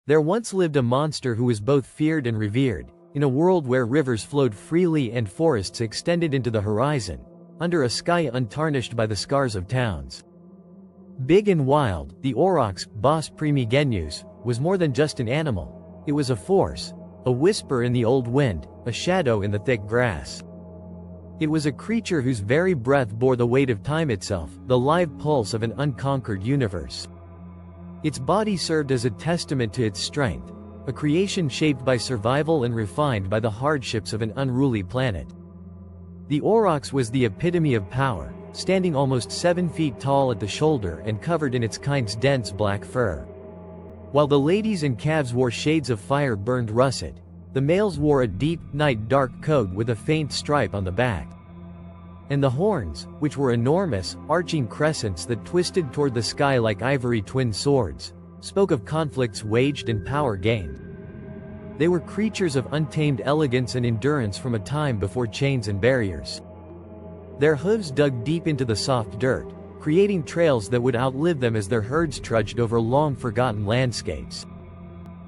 There once lived a monster who was both feared and revered, in a world where rivers flowed freely and forests extended into the horizon, under a sky untarnished by the scars of towns. Big and wild, the Aurochs, boss primigenius, was more than just an animal. It was a force, a whisper in the old wind, a shadow in the thick grass. It was a creature whose very breath bore the weight of time itself, the live pulse of an unconquered universe. Its body served as a testament to its strength, a creation shaped by survival and refined by the hardships of an unruly planet. The Aurochs was the epitome of power, standing almost 7 feet tall at the shoulder and covered in its kind's dense black fur. While the ladies and calves wore shades of fire-burned russet, the males wore a deep, night-dark coat with a faint stripe on the back. And the horns, which were enormous, arching crescents that twisted toward the sky like ivory twin swords, spoke of conflicts waged and power gained. They were creatures of untamed elegance and endurance from a time before chains and barriers. Their hooves dug deep into the soft dirt, creating trails that would outlive them as their herds trudged over long-forgotten landscapes.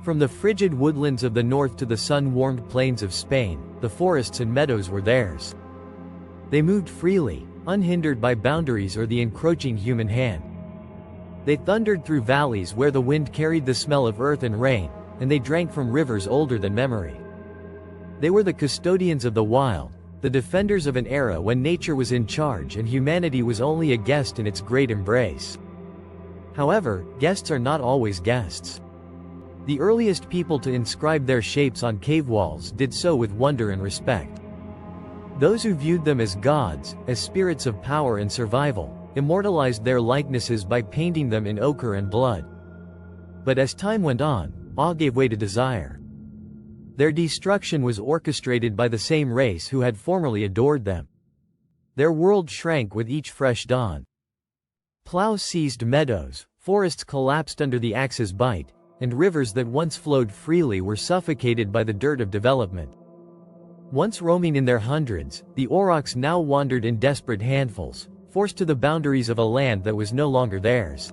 From the frigid woodlands of the north to the sun-warmed plains of Spain, the forests and meadows were theirs. They moved freely, unhindered by boundaries or the encroaching human hand. They thundered through valleys where the wind carried the smell of earth and rain, and they drank from rivers older than memory. They were the custodians of the wild, the defenders of an era when nature was in charge and humanity was only a guest in its great embrace. However, guests are not always guests. The earliest people to inscribe their shapes on cave walls did so with wonder and respect. Those who viewed them as gods, as spirits of power and survival, immortalized their likenesses by painting them in ochre and blood. But as time went on, awe gave way to desire. Their destruction was orchestrated by the same race who had formerly adored them. Their world shrank with each fresh dawn. Plows seized meadows, forests collapsed under the axe's bite, and rivers that once flowed freely were suffocated by the dirt of development. Once roaming in their hundreds, the Aurochs now wandered in desperate handfuls, forced to the boundaries of a land that was no longer theirs.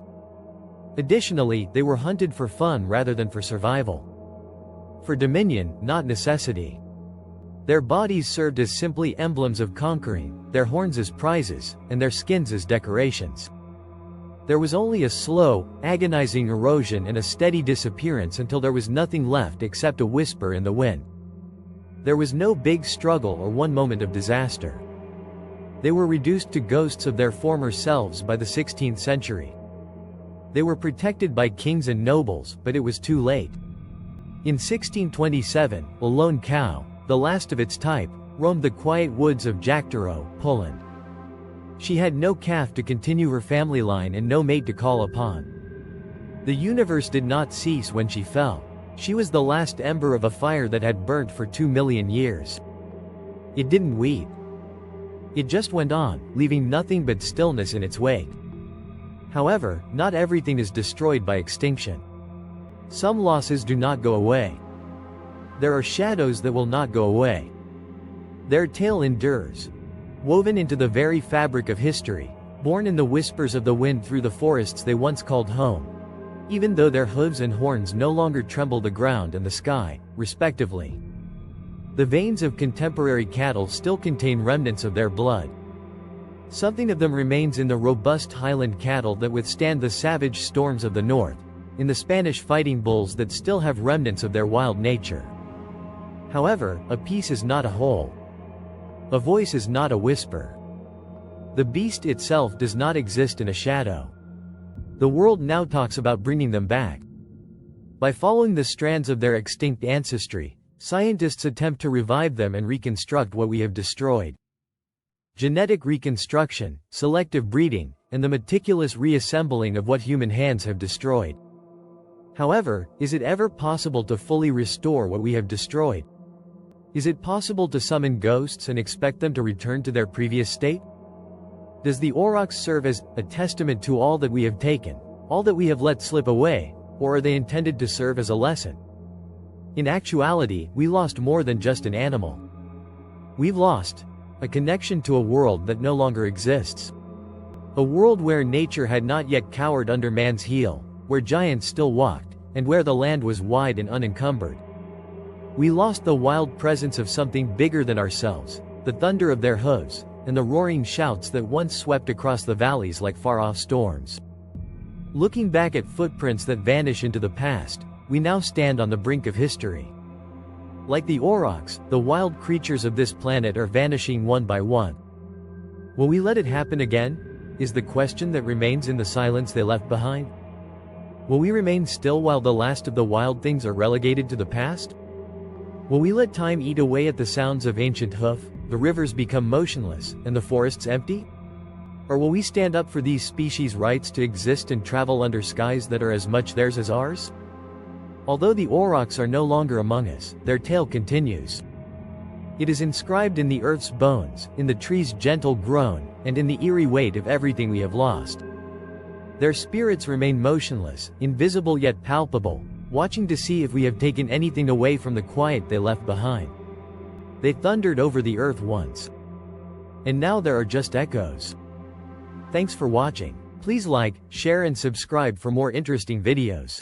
Additionally, they were hunted for fun rather than for survival. For dominion, not necessity. Their bodies served as simply emblems of conquering, their horns as prizes, and their skins as decorations. There was only a slow, agonizing erosion and a steady disappearance until there was nothing left except a whisper in the wind. There was no big struggle or one moment of disaster. They were reduced to ghosts of their former selves by the 16th century. They were protected by kings and nobles, but it was too late. In 1627, a lone cow, the last of its type, roamed the quiet woods of Jaktorow, Poland. She had no calf to continue her family line and no mate to call upon. The universe did not cease when she fell. She was the last ember of a fire that had burnt for 2 million years. It didn't weep. It just went on, leaving nothing but stillness in its wake. However, not everything is destroyed by extinction. Some losses do not go away. There are shadows that will not go away. Their tale endures. Woven into the very fabric of history, born in the whispers of the wind through the forests they once called home. Even though their hooves and horns no longer tremble the ground and the sky, respectively. The veins of contemporary cattle still contain remnants of their blood. Something of them remains in the robust highland cattle that withstand the savage storms of the north, in the Spanish fighting bulls that still have remnants of their wild nature. However, a piece is not a whole. A voice is not a whisper. The beast itself does not exist in a shadow. The world now talks about bringing them back. By following the strands of their extinct ancestry, scientists attempt to revive them and reconstruct what we have destroyed. Genetic reconstruction, selective breeding, and the meticulous reassembling of what human hands have destroyed. However, is it ever possible to fully restore what we have destroyed? Is it possible to summon ghosts and expect them to return to their previous state? Does the Aurochs serve as a testament to all that we have taken, all that we have let slip away, or are they intended to serve as a lesson? In actuality, we lost more than just an animal. We've lost a connection to a world that no longer exists. A world where nature had not yet cowered under man's heel, where giants still walked, and where the land was wide and unencumbered. We lost the wild presence of something bigger than ourselves, the thunder of their hooves, and the roaring shouts that once swept across the valleys like far-off storms. Looking back at footprints that vanish into the past, we now stand on the brink of history. Like the Aurochs, the wild creatures of this planet are vanishing one by one. Will we let it happen again? Is the question that remains in the silence they left behind. Will we remain still while the last of the wild things are relegated to the past? Will we let time eat away at the sounds of ancient hoof, the rivers become motionless, and the forests empty? Or will we stand up for these species' rights to exist and travel under skies that are as much theirs as ours? Although the Aurochs are no longer among us, their tale continues. It is inscribed in the earth's bones, in the tree's gentle groan, and in the eerie weight of everything we have lost. Their spirits remain motionless, invisible yet palpable, watching to see if we have taken anything away from the quiet they left behind. They thundered over the earth once. And now there are just echoes. Thanks for watching. Please like, share and subscribe for more interesting videos.